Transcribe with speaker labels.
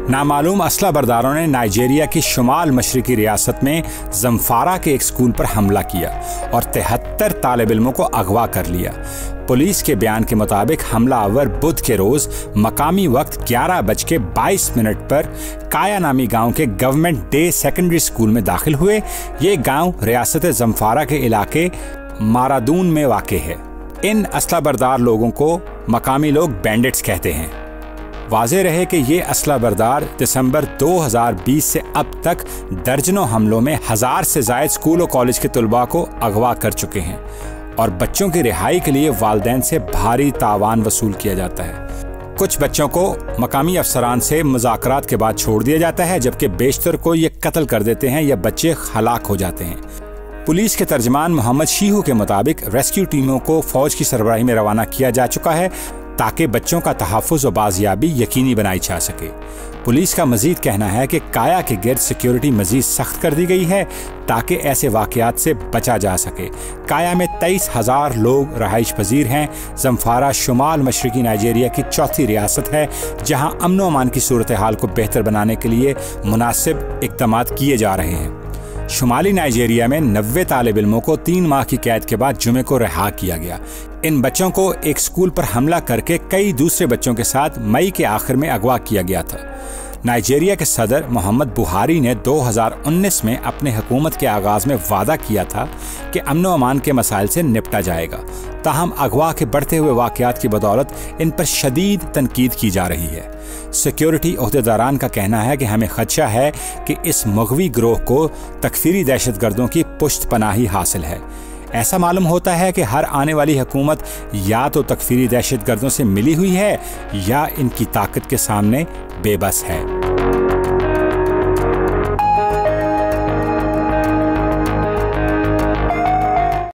Speaker 1: नामालूम असला बरदारों ने नाइजीरिया की शुमाल मशरकी रियासत में जमफारा के एक स्कूल पर हमला किया और 73 तालिब इल्मों को अगवा कर लिया। पुलिस के बयान के मुताबिक हमलावर बुध के रोज मकामी वक्त 11:22 पर काया नामी गांव के गवर्नमेंट डे सेकेंडरी स्कूल में दाखिल हुए। ये गांव रियासत जमफारा के इलाके मारादून में वाक़े है। इन असला बरदार लोगों को मकामी लोग बैंडिट्स कहते हैं। वाज़ेह रहे कि ये असला बरदार दिसंबर 2020 से अब तक दर्जनों हमलों में 1000 से ज़ायद स्कूल और कॉलेज के तलबा को अगवा कर चुके हैं और बच्चों की रिहाई के लिए वालिदैन से भारी तावान वसूल किया जाता है। कुछ बच्चों को मकामी अफसरान से मुज़ाकरात के बाद छोड़ दिया जाता है, जबकि बेशतर को ये कत्ल कर देते हैं या बच्चे हलाक हो जाते हैं। पुलिस के तर्जमान मोहम्मद शीहू के मुताबिक रेस्क्यू टीमों को फौज की सरबराही में रवाना किया जा चुका है ताकि बच्चों का तहफ़्फ़ुज़ और बाजियाबी यकीनी बनाई जा सके। पुलिस का मजीद कहना है कि काया के गिर्द सिक्योरिटी मजीद सख्त कर दी गई है ताकि ऐसे वाक़यात से बचा जा सके। काया में 23,000 लोग रहाइश पजीर हैं। जमफारा शुमाल मशरकी नाइजीरिया की चौथी रियासत है जहाँ अमन व अमान की सूरत हाल को बेहतर बनाने के लिए मुनासिब इक़दाम किए जा रहे हैं। शुमाली नाइजीरिया में 90 तालिब इल्मों को 3 माह की कैद के बाद जुमे को रिहा किया गया। इन बच्चों को एक स्कूल पर हमला करके कई दूसरे बच्चों के साथ मई के आखिर में अगवा किया गया था। नाइजीरिया के सदर मोहम्मद बुहारी ने 2019 में अपने हुकूमत के आगाज़ में वादा किया था कि अमन व अमान के मसाइल से निपटा जाएगा। ताहम अगवा के बढ़ते हुए वाक़यात की बदौलत इन पर शदीद तनकीद की जा रही है। सिक्योरिटी ओहदेदारान का कहना है कि हमें खदशा है कि इस मग़वी गिरोह को तकफ़ीरी दहशतगर्दों की पुश्त पनाही हासिल है। ऐसा मालूम होता है कि हर आने वाली हुकूमत या तो तकफ़ीरी दहशतगर्दों से मिली हुई है या इनकी ताकत के सामने बेबस है।